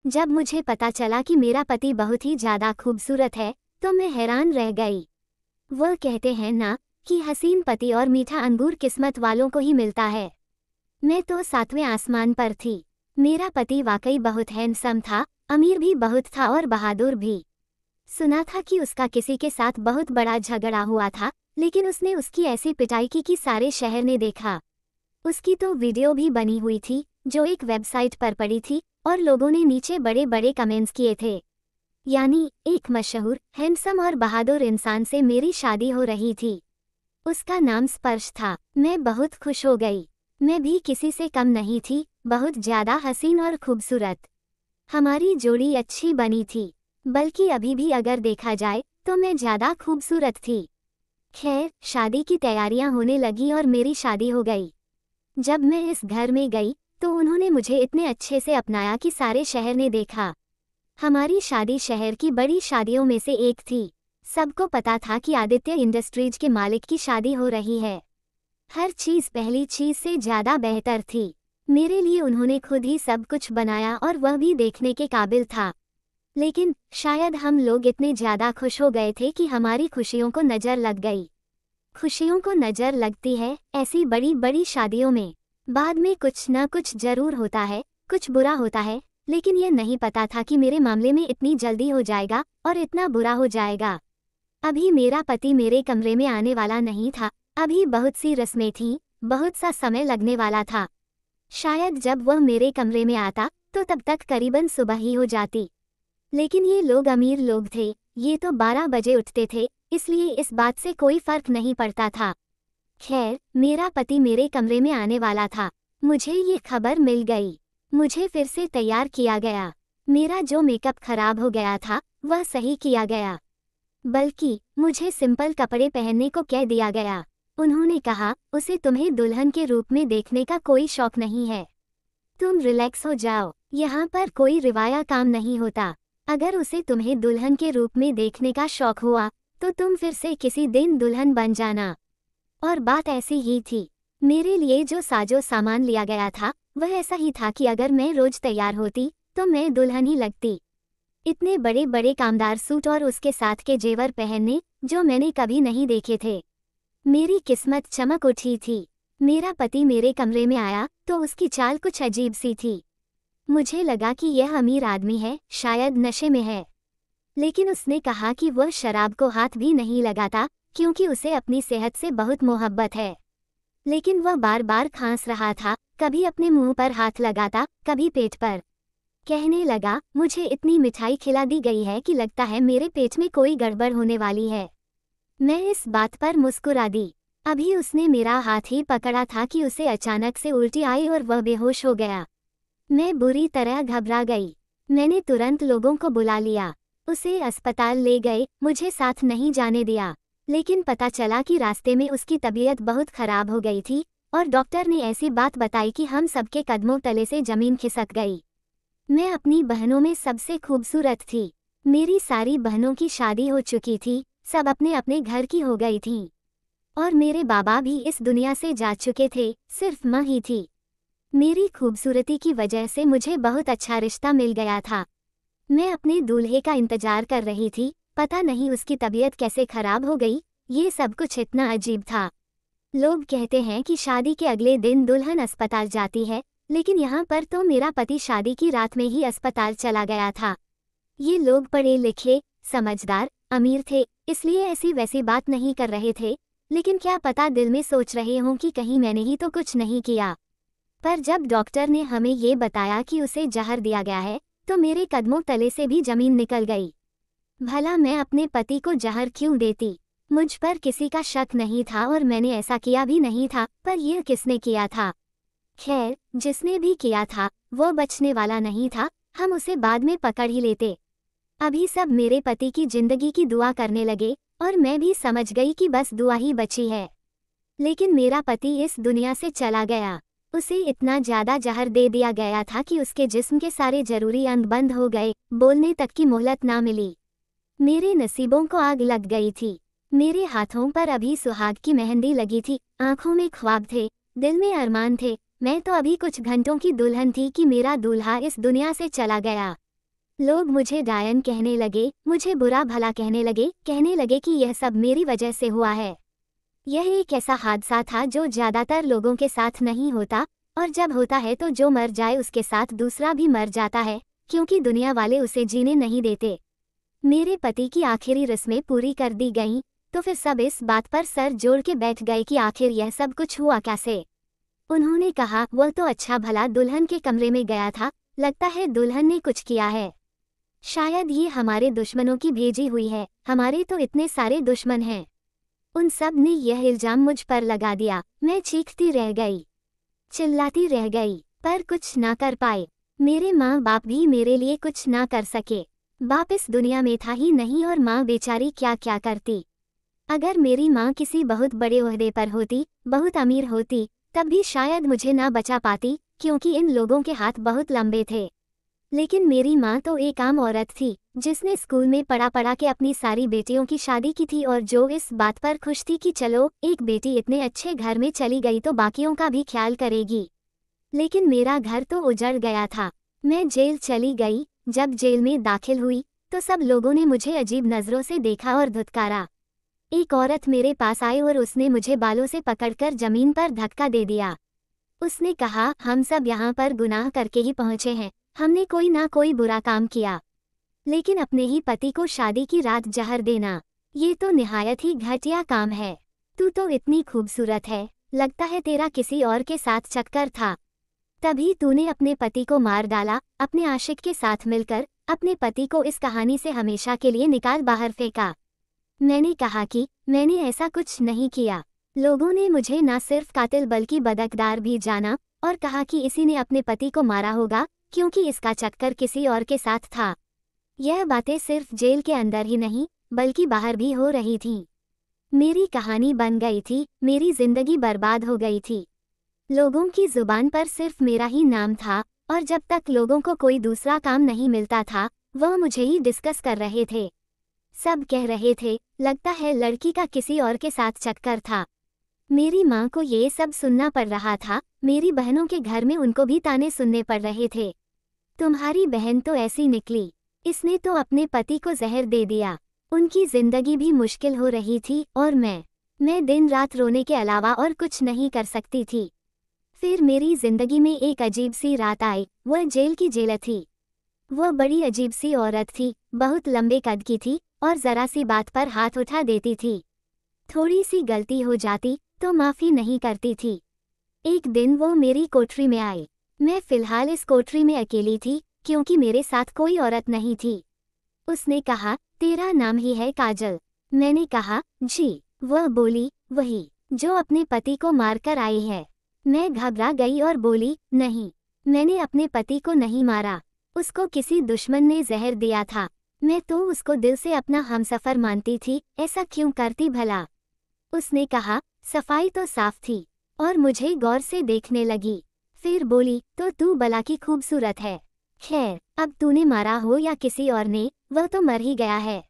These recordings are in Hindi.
जब मुझे पता चला कि मेरा पति बहुत ही ज्यादा खूबसूरत है तो मैं हैरान रह गई। वह कहते हैं ना कि हसीन पति और मीठा अंगूर किस्मत वालों को ही मिलता है। मैं तो 7वें आसमान पर थी। मेरा पति वाकई बहुत हैंडसम था, अमीर भी बहुत था और बहादुर भी। सुना था कि उसका किसी के साथ बहुत बड़ा झगड़ा हुआ था, लेकिन उसने उसकी ऐसी पिटाई की कि सारे शहर ने देखा। उसकी तो वीडियो भी बनी हुई थी जो एक वेबसाइट पर पड़ी थी और लोगों ने नीचे बड़े बड़े कमेंट्स किए थे। यानी एक मशहूर, हैंडसम और बहादुर इंसान से मेरी शादी हो रही थी। उसका नाम स्पर्श था। मैं बहुत खुश हो गई। मैं भी किसी से कम नहीं थी, बहुत ज्यादा हसीन और खूबसूरत। हमारी जोड़ी अच्छी बनी थी, बल्कि अभी भी अगर देखा जाए तो मैं ज्यादा खूबसूरत थी। खैर, शादी की तैयारियां होने लगी और मेरी शादी हो गई। जब मैं इस घर में गई तो उन्होंने मुझे इतने अच्छे से अपनाया कि सारे शहर ने देखा। हमारी शादी शहर की बड़ी शादियों में से एक थी। सबको पता था कि आदित्य इंडस्ट्रीज के मालिक की शादी हो रही है। हर चीज पहली चीज से ज्यादा बेहतर थी। मेरे लिए उन्होंने खुद ही सब कुछ बनाया और वह भी देखने के काबिल था। लेकिन शायद हम लोग इतने ज्यादा खुश हो गए थे कि हमारी खुशियों को नजर लग गई। खुशियों को नजर लगती है ऐसी बड़ी बड़ी शादियों में। बाद में कुछ न कुछ जरूर होता है, कुछ बुरा होता है, लेकिन यह नहीं पता था कि मेरे मामले में इतनी जल्दी हो जाएगा और इतना बुरा हो जाएगा। अभी मेरा पति मेरे कमरे में आने वाला नहीं था। अभी बहुत सी रस्में थीं, बहुत सा समय लगने वाला था। शायद जब वह मेरे कमरे में आता तो तब तक करीबन सुबह ही हो जाती। लेकिन ये लोग अमीर लोग थे, ये तो 12 बजे उठते थे, इसलिए इस बात से कोई फर्क नहीं पड़ता था। खैर, मेरा पति मेरे कमरे में आने वाला था। मुझे ये खबर मिल गई। मुझे फिर से तैयार किया गया। मेरा जो मेकअप खराब हो गया था वह सही किया गया। बल्कि मुझे सिंपल कपड़े पहनने को कह दिया गया। उन्होंने कहा, उसे तुम्हें दुल्हन के रूप में देखने का कोई शौक नहीं है। तुम रिलैक्स हो जाओ, यहाँ पर कोई रिवाया काम नहीं होता। अगर उसे तुम्हें दुल्हन के रूप में देखने का शौक हुआ तो तुम फिर से किसी दिन दुल्हन बन जाना। और बात ऐसी ही थी। मेरे लिए जो साजो सामान लिया गया था वह ऐसा ही था कि अगर मैं रोज तैयार होती तो मैं दुल्हन ही लगती। इतने बड़े बड़े कामदार सूट और उसके साथ के जेवर पहनने जो मैंने कभी नहीं देखे थे। मेरी किस्मत चमक उठी थी। मेरा पति मेरे कमरे में आया तो उसकी चाल कुछ अजीब सी थी। मुझे लगा कि यह अमीर आदमी है, शायद नशे में है। लेकिन उसने कहा कि वह शराब को हाथ भी नहीं लगाता क्योंकि उसे अपनी सेहत से बहुत मोहब्बत है। लेकिन वह बार बार खांस रहा था, कभी अपने मुंह पर हाथ लगाता, कभी पेट पर। कहने लगा, मुझे इतनी मिठाई खिला दी गई है कि लगता है मेरे पेट में कोई गड़बड़ होने वाली है। मैं इस बात पर मुस्कुरा दी। अभी उसने मेरा हाथ ही पकड़ा था कि उसे अचानक से उल्टी आई और वह बेहोश हो गया। मैं बुरी तरह घबरा गई। मैंने तुरंत लोगों को बुला लिया। उसे अस्पताल ले गए, मुझे साथ नहीं जाने दिया। लेकिन पता चला कि रास्ते में उसकी तबीयत बहुत खराब हो गई थी और डॉक्टर ने ऐसी बात बताई कि हम सबके कदमों तले से जमीन खिसक गई। मैं अपनी बहनों में सबसे खूबसूरत थी। मेरी सारी बहनों की शादी हो चुकी थी, सब अपने अपने घर की हो गई थीं। और मेरे बाबा भी इस दुनिया से जा चुके थे, सिर्फ माँ ही थी। मेरी खूबसूरती की वजह से मुझे बहुत अच्छा रिश्ता मिल गया था। मैं अपने दूल्हे का इंतजार कर रही थी, पता नहीं उसकी तबीयत कैसे खराब हो गई। ये सब कुछ इतना अजीब था। लोग कहते हैं कि शादी के अगले दिन दुल्हन अस्पताल जाती है, लेकिन यहाँ पर तो मेरा पति शादी की रात में ही अस्पताल चला गया था। ये लोग पढ़े लिखे, समझदार, अमीर थे, इसलिए ऐसी वैसी बात नहीं कर रहे थे। लेकिन क्या पता दिल में सोच रहे हों कि कहीं मैंने ही तो कुछ नहीं किया। पर जब डॉक्टर ने हमें ये बताया कि उसे जहर दिया गया है तो मेरे कदमों तले से भी जमीन निकल गई। भला मैं अपने पति को जहर क्यों देती? मुझ पर किसी का शक नहीं था और मैंने ऐसा किया भी नहीं था, पर यह किसने किया था? खैर, जिसने भी किया था वो बचने वाला नहीं था, हम उसे बाद में पकड़ ही लेते। अभी सब मेरे पति की जिंदगी की दुआ करने लगे और मैं भी समझ गई कि बस दुआ ही बची है। लेकिन मेरा पति इस दुनिया से चला गया। उसे इतना ज्यादा जहर दे दिया गया था कि उसके जिस्म के सारे जरूरी अंग बंद हो गए, बोलने तक की मोहलत ना मिली। मेरे नसीबों को आग लग गई थी। मेरे हाथों पर अभी सुहाग की मेहंदी लगी थी, आंखों में ख्वाब थे, दिल में अरमान थे। मैं तो अभी कुछ घंटों की दुल्हन थी कि मेरा दूल्हा इस दुनिया से चला गया। लोग मुझे डायन कहने लगे, मुझे बुरा भला कहने लगे कि यह सब मेरी वजह से हुआ है। यह एक ऐसा हादसा था जो ज़्यादातर लोगों के साथ नहीं होता, और जब होता है तो जो मर जाए उसके साथ दूसरा भी मर जाता है, क्योंकि दुनिया वाले उसे जीने नहीं देते। मेरे पति की आखिरी रस्में पूरी कर दी गईं, तो फिर सब इस बात पर सर जोड़ के बैठ गए कि आखिर यह सब कुछ हुआ कैसे। उन्होंने कहा, वह तो अच्छा भला दुल्हन के कमरे में गया था, लगता है दुल्हन ने कुछ किया है। शायद ये हमारे दुश्मनों की भेजी हुई है, हमारे तो इतने सारे दुश्मन हैं। उन सब ने यह इल्जाम मुझ पर लगा दिया। मैं चीखती रह गई, चिल्लाती रह गई, पर कुछ ना कर पाए। मेरे माँ बाप भी मेरे लिए कुछ ना कर सके। बाप इस दुनिया में था ही नहीं और माँ बेचारी क्या क्या करती। अगर मेरी माँ किसी बहुत बड़े ओहदे पर होती, बहुत अमीर होती, तब भी शायद मुझे ना बचा पाती, क्योंकि इन लोगों के हाथ बहुत लंबे थे। लेकिन मेरी माँ तो एक आम औरत थी, जिसने स्कूल में पढ़ा के अपनी सारी बेटियों की शादी की थी और जो इस बात पर खुश थी कि चलो एक बेटी इतने अच्छे घर में चली गई तो बाकियों का भी ख्याल करेगी। लेकिन मेरा घर तो उजड़ गया था। मैं जेल चली गई। जब जेल में दाखिल हुई तो सब लोगों ने मुझे अजीब नज़रों से देखा और धुतकारा। एक औरत मेरे पास आई और उसने मुझे बालों से पकड़कर जमीन पर धक्का दे दिया। उसने कहा, हम सब यहाँ पर गुनाह करके ही पहुँचे हैं, हमने कोई ना कोई बुरा काम किया, लेकिन अपने ही पति को शादी की रात जहर देना, ये तो निहायत ही घटिया काम है। तू तो इतनी खूबसूरत है, लगता है तेरा किसी और के साथ चक्कर था, तभी तूने अपने पति को मार डाला। अपने आशिक के साथ मिलकर अपने पति को इस कहानी से हमेशा के लिए निकाल बाहर फेंका। मैंने कहा कि मैंने ऐसा कुछ नहीं किया। लोगों ने मुझे न सिर्फ कातिल बल्कि बदकदार भी जाना और कहा कि इसी ने अपने पति को मारा होगा, क्योंकि इसका चक्कर किसी और के साथ था। यह बातें सिर्फ जेल के अंदर ही नहीं बल्कि बाहर भी हो रही थीं। मेरी कहानी बन गई थी, मेरी जिंदगी बर्बाद हो गई थी। लोगों की जुबान पर सिर्फ मेरा ही नाम था, और जब तक लोगों को कोई दूसरा काम नहीं मिलता था, वह मुझे ही डिस्कस कर रहे थे। सब कह रहे थे, लगता है लड़की का किसी और के साथ चक्कर था। मेरी माँ को ये सब सुनना पड़ रहा था। मेरी बहनों के घर में उनको भी ताने सुनने पड़ रहे थे। तुम्हारी बहन तो ऐसी निकली, इसने तो अपने पति को जहर दे दिया। उनकी जिंदगी भी मुश्किल हो रही थी और मैं दिन रात रोने के अलावा और कुछ नहीं कर सकती थी। फिर मेरी जिंदगी में एक अजीब सी रात आई। वह जेल की जेलर थी। वह बड़ी अजीब सी औरत थी, बहुत लंबे कद की थी और जरा सी बात पर हाथ उठा देती थी। थोड़ी सी गलती हो जाती तो माफ़ी नहीं करती थी। एक दिन वो मेरी कोठरी में आई। मैं फिलहाल इस कोठरी में अकेली थी, क्योंकि मेरे साथ कोई औरत नहीं थी। उसने कहा, तेरा नाम ही है काजल। मैंने कहा, जी। वह बोली, वही जो अपने पति को मारकर आई है। मैं घबरा गई और बोली, नहीं, मैंने अपने पति को नहीं मारा, उसको किसी दुश्मन ने जहर दिया था। मैं तो उसको दिल से अपना हमसफर मानती थी, ऐसा क्यों करती भला? उसने कहा, सफाई तो साफ थी, और मुझे गौर से देखने लगी। फिर बोली, तो तू भला की खूबसूरत है। खैर, अब तूने मारा हो या किसी और ने, वह तो मर ही गया है।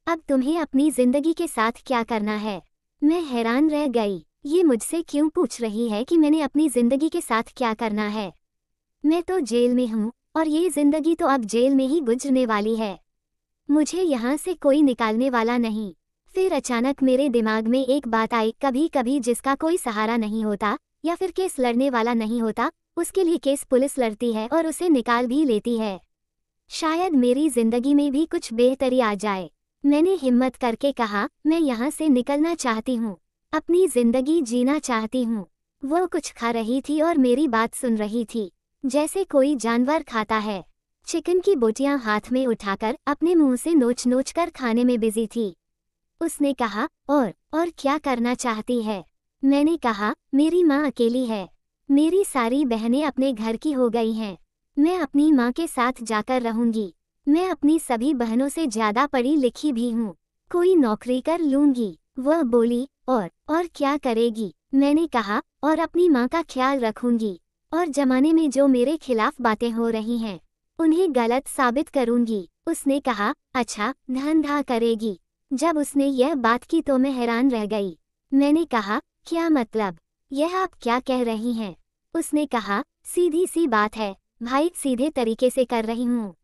अब तुम्हें अपनी जिंदगी के साथ क्या करना है? मैं हैरान रह गई। ये मुझसे क्यों पूछ रही है कि मैंने अपनी जिंदगी के साथ क्या करना है? मैं तो जेल में हूँ, और ये जिंदगी तो अब जेल में ही गुजरने वाली है। मुझे यहाँ से कोई निकालने वाला नहीं। फिर अचानक मेरे दिमाग में एक बात आई, कभी कभी जिसका कोई सहारा नहीं होता या फिर केस लड़ने वाला नहीं होता, उसके लिए केस पुलिस लड़ती है और उसे निकाल भी लेती है। शायद मेरी जिंदगी में भी कुछ बेहतरी आ जाए। मैंने हिम्मत करके कहा, मैं यहाँ से निकलना चाहती हूँ, अपनी जिंदगी जीना चाहती हूँ। वो कुछ खा रही थी और मेरी बात सुन रही थी, जैसे कोई जानवर खाता है। चिकन की बोटियां हाथ में उठाकर अपने मुंह से नोच नोच कर खाने में बिजी थी। उसने कहा, और क्या करना चाहती है? मैंने कहा, मेरी माँ अकेली है, मेरी सारी बहनें अपने घर की हो गई हैं। मैं अपनी माँ के साथ जाकर रहूंगी। मैं अपनी सभी बहनों से ज्यादा पढ़ी लिखी भी हूँ, कोई नौकरी कर लूंगी। वह बोली, और क्या करेगी? मैंने कहा, और अपनी माँ का ख्याल रखूंगी, और जमाने में जो मेरे खिलाफ बातें हो रही हैं उन्हें गलत साबित करूंगी। उसने कहा, अच्छा, धंधा करेगी? जब उसने यह बात की तो मैं हैरान रह गई। मैंने कहा, क्या मतलब? यह आप क्या कह रही हैं? उसने कहा, सीधी सी बात है भाई, सीधे तरीके से कर रही हूँ।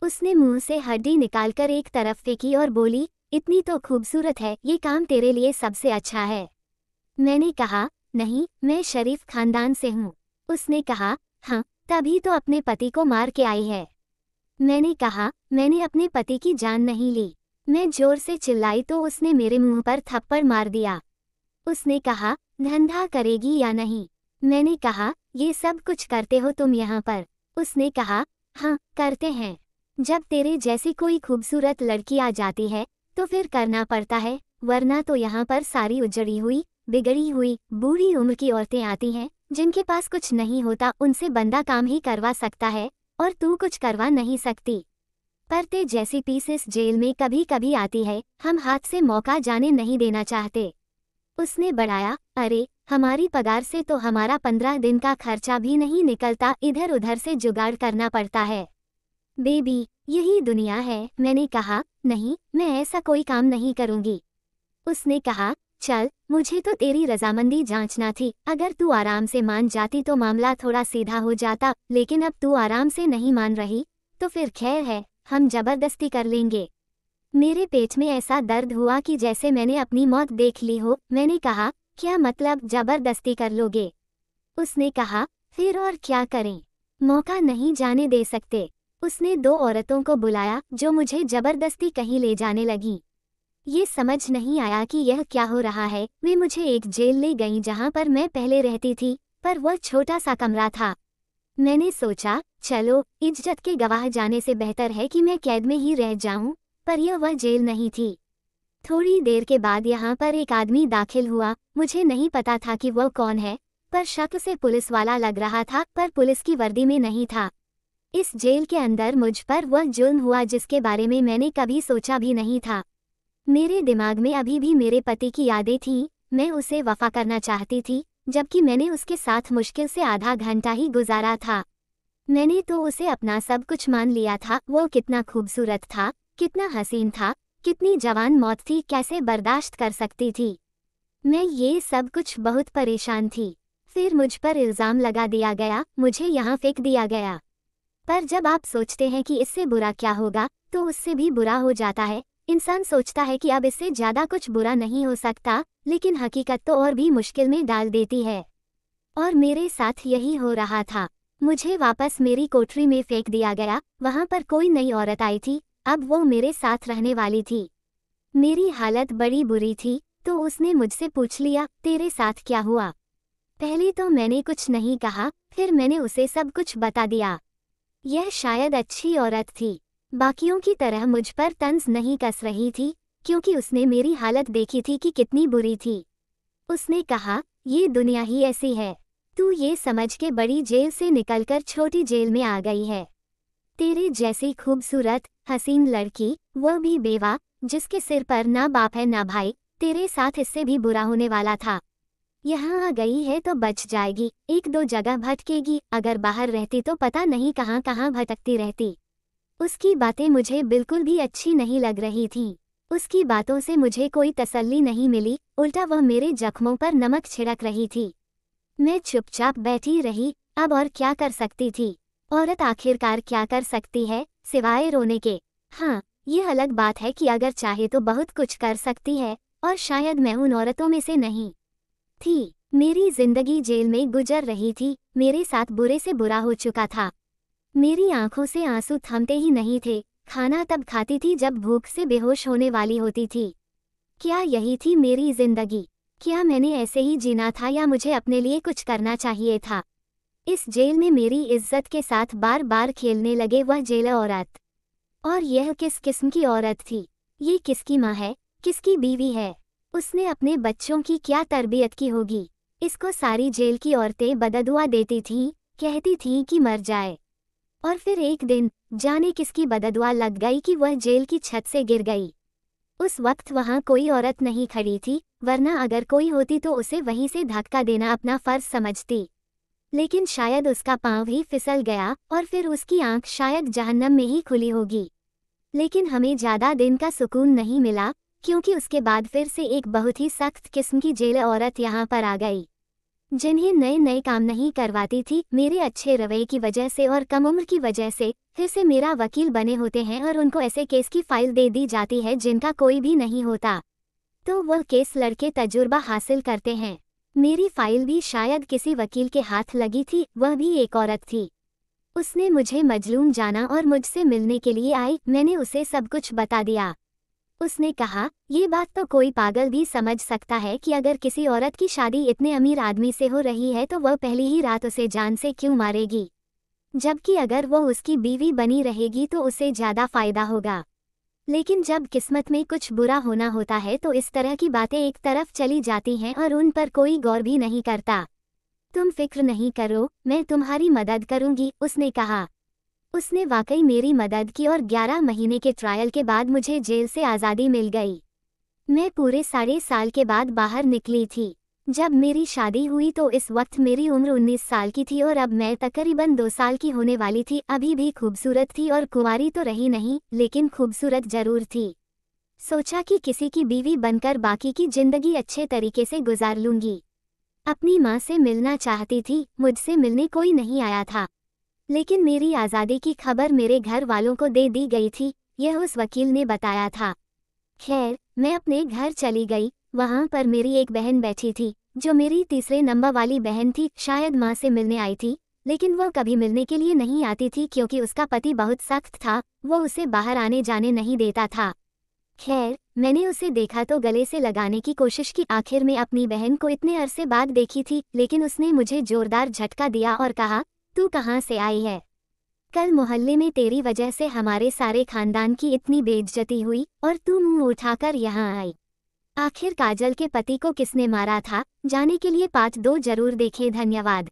उसने मुंह से हड्डी निकालकर एक तरफ फेंकी और बोली, इतनी तो खूबसूरत है, ये काम तेरे लिए सबसे अच्छा है। मैंने कहा, नहीं, मैं शरीफ खानदान से हूँ। उसने कहा, हाँ, तभी तो अपने पति को मार के आई है। मैंने कहा, मैंने अपने पति की जान नहीं ली। मैं जोर से चिल्लाई तो उसने मेरे मुंह पर थप्पड़ मार दिया। उसने कहा, धंधा करेगी या नहीं? मैंने कहा, ये सब कुछ करते हो तुम यहाँ पर? उसने कहा, हाँ, करते हैं। जब तेरे जैसी कोई खूबसूरत लड़की आ जाती है तो फिर करना पड़ता है, वरना तो यहाँ पर सारी उजड़ी हुई, बिगड़ी हुई, बूढ़ी उम्र की औरतें आती हैं, जिनके पास कुछ नहीं होता, उनसे बंदा काम ही करवा सकता है और तू कुछ करवा नहीं सकती। पर ते जैसी पीस इस जेल में कभी कभी आती है, हम हाथ से मौका जाने नहीं देना चाहते। उसने बढ़ाया, अरे, हमारी पगार से तो हमारा 15 दिन का खर्चा भी नहीं निकलता, इधर उधर से जुगाड़ करना पड़ता है। बेबी, यही दुनिया है। मैंने कहा, नहीं, मैं ऐसा कोई काम नहीं करूंगी। उसने कहा, चल, मुझे तो तेरी रजामंदी जांचना थी, अगर तू आराम से मान जाती तो मामला थोड़ा सीधा हो जाता, लेकिन अब तू आराम से नहीं मान रही, तो फिर खैर है, हम जबरदस्ती कर लेंगे। मेरे पेट में ऐसा दर्द हुआ कि जैसे मैंने अपनी मौत देख ली हो। मैंने कहा, क्या मतलब जबरदस्ती कर लोगे? उसने कहा, फिर और क्या करें, मौका नहीं जाने दे सकते। उसने 2 औरतों को बुलाया जो मुझे जबरदस्ती कहीं ले जाने लगीं। ये समझ नहीं आया कि यह क्या हो रहा है। वे मुझे एक जेल ले गईं जहां पर मैं पहले रहती थी, पर वह छोटा सा कमरा था। मैंने सोचा, चलो, इज्जत के गवाह जाने से बेहतर है कि मैं कैद में ही रह जाऊं, पर यह वह जेल नहीं थी। थोड़ी देर के बाद यहाँ पर एक आदमी दाखिल हुआ। मुझे नहीं पता था कि वह कौन है, पर शक से पुलिस वाला लग रहा था, पर पुलिस की वर्दी में नहीं था। इस जेल के अंदर मुझ पर वह जुल्म हुआ जिसके बारे में मैंने कभी सोचा भी नहीं था। मेरे दिमाग में अभी भी मेरे पति की यादें थीं। मैं उसे वफा करना चाहती थी, जबकि मैंने उसके साथ मुश्किल से आधा घंटा ही गुजारा था। मैंने तो उसे अपना सब कुछ मान लिया था। वो कितना खूबसूरत था, कितना हसीन था, कितनी जवान मौत थी, कैसे बर्दाश्त कर सकती थी? मैं ये सब कुछ बहुत परेशान थी। फिर मुझ पर इल्ज़ाम लगा दिया गया, मुझे यहाँ फेंक दिया गया। पर जब आप सोचते हैं कि इससे बुरा क्या होगा, तो उससे भी बुरा हो जाता है। इंसान सोचता है कि अब इससे ज़्यादा कुछ बुरा नहीं हो सकता, लेकिन हकीकत तो और भी मुश्किल में डाल देती है। और मेरे साथ यही हो रहा था। मुझे वापस मेरी कोठरी में फेंक दिया गया। वहाँ पर कोई नई औरत आई थी, अब वो मेरे साथ रहने वाली थी। मेरी हालत बड़ी बुरी थी, तो उसने मुझसे पूछ लिया, तेरे साथ क्या हुआ? पहले तो मैंने कुछ नहीं कहा, फिर मैंने उसे सब कुछ बता दिया। यह शायद अच्छी औरत थी, बाकियों की तरह मुझ पर तंज नहीं कस रही थी, क्योंकि उसने मेरी हालत देखी थी कि कितनी बुरी थी। उसने कहा, ये दुनिया ही ऐसी है, तू ये समझ के बड़ी जेल से निकलकर छोटी जेल में आ गई है। तेरे जैसी खूबसूरत, हसीन लड़की, वह भी बेवा, जिसके सिर पर ना बाप है ना भाई, तेरे साथ इससे भी बुरा होने वाला था। यहाँ आ गई है तो बच जाएगी, 1-2 जगह भटकेगी, अगर बाहर रहती तो पता नहीं कहाँ कहाँ भटकती रहती। उसकी बातें मुझे बिल्कुल भी अच्छी नहीं लग रही थीं। उसकी बातों से मुझे कोई तसल्ली नहीं मिली, उल्टा वह मेरे जख्मों पर नमक छिड़क रही थी। मैं चुपचाप बैठी रही। अब और क्या कर सकती थी? औरत आखिरकार क्या कर सकती है, सिवाय रोने के? हाँ, ये अलग बात है कि अगर चाहे तो बहुत कुछ कर सकती है, और शायद मैं उन औरतों में से नहीं थी। मेरी जिंदगी जेल में गुजर रही थी, मेरे साथ बुरे से बुरा हो चुका था। मेरी आंखों से आंसू थमते ही नहीं थे। खाना तब खाती थी जब भूख से बेहोश होने वाली होती थी। क्या यही थी मेरी जिंदगी? क्या मैंने ऐसे ही जीना था या मुझे अपने लिए कुछ करना चाहिए था? इस जेल में मेरी इज्जत के साथ बार बार खेलने लगे वह जेलर औरत। और यह किस किस्म की औरत थी? ये किसकी माँ है, किसकी बीवी है? उसने अपने बच्चों की क्या तरबियत की होगी? इसको सारी जेल की औरतें बददुआ देती थीं, कहती थीं कि मर जाए। और फिर एक दिन, जाने किसकी बददुआ लग गई कि वह जेल की छत से गिर गई। उस वक्त वहाँ कोई औरत नहीं खड़ी थी, वरना अगर कोई होती तो उसे वहीं से धक्का देना अपना फर्ज समझती। लेकिन शायद उसका पाँव ही फिसल गया और फिर उसकी आंख शायद जहन्नम में ही खुली होगी। लेकिन हमें ज़्यादा दिन का सुकून नहीं मिला, क्योंकि उसके बाद फिर से एक बहुत ही सख्त किस्म की जेल औरत यहाँ पर आ गई। जिन्हें नए नए काम नहीं करवाती थी, मेरे अच्छे रवैये की वजह से और कम उम्र की वजह से फिर से मेरा वकील बने होते हैं और उनको ऐसे केस की फाइल दे दी जाती है जिनका कोई भी नहीं होता। तो वह केस लड़के तजुर्बा हासिल करते हैं। मेरी फाइल भी शायद किसी वकील के हाथ लगी थी, वह भी एक औरत थी। उसने मुझे मजलूम जाना और मुझसे मिलने के लिए आई। मैंने उसे सब कुछ बता दिया। उसने कहा, ये बात तो कोई पागल भी समझ सकता है कि अगर किसी औरत की शादी इतने अमीर आदमी से हो रही है तो वह पहली ही रात उसे जान से क्यों मारेगी, जबकि अगर वह उसकी बीवी बनी रहेगी तो उसे ज़्यादा फायदा होगा। लेकिन जब किस्मत में कुछ बुरा होना होता है तो इस तरह की बातें एक तरफ चली जाती हैं और उन पर कोई गौर भी नहीं करता। तुम फिक्र नहीं करो, मैं तुम्हारी मदद करूंगी, उसने कहा। उसने वाकई मेरी मदद की और 11 महीने के ट्रायल के बाद मुझे जेल से आज़ादी मिल गई। मैं पूरे साल के बाद बाहर निकली थी। जब मेरी शादी हुई तो इस वक्त मेरी उम्र 19 साल की थी और अब मैं तकरीबन 2 साल की होने वाली थी। अभी भी खूबसूरत थी और कुंवारी तो रही नहीं, लेकिन खूबसूरत जरूर थी। सोचा कि किसी की बीवी बनकर बाकी की जिंदगी अच्छे तरीके से गुजार लूंगी। अपनी माँ से मिलना चाहती थी, मुझसे मिलने कोई नहीं आया था। लेकिन मेरी आज़ादी की खबर मेरे घर वालों को दे दी गई थी, यह उस वकील ने बताया था। खैर, मैं अपने घर चली गई। वहाँ पर मेरी एक बहन बैठी थी, जो मेरी तीसरे नंबर वाली बहन थी। शायद माँ से मिलने आई थी, लेकिन वह कभी मिलने के लिए नहीं आती थी क्योंकि उसका पति बहुत सख्त था, वो उसे बाहर आने जाने नहीं देता था। खैर, मैंने उसे देखा तो गले से लगाने की कोशिश की। आखिर में अपनी बहन को इतने अरसे बाद देखी थी, लेकिन उसने मुझे जोरदार झटका दिया और कहा, तू कहाँ से आई है? कल मोहल्ले में तेरी वजह से हमारे सारे खानदान की इतनी बेइज्जती हुई और तू मुंह उठाकर यहाँ आई। आखिर काजल के पति को किसने मारा था? जाने के लिए पार्ट 2 जरूर देखें। धन्यवाद।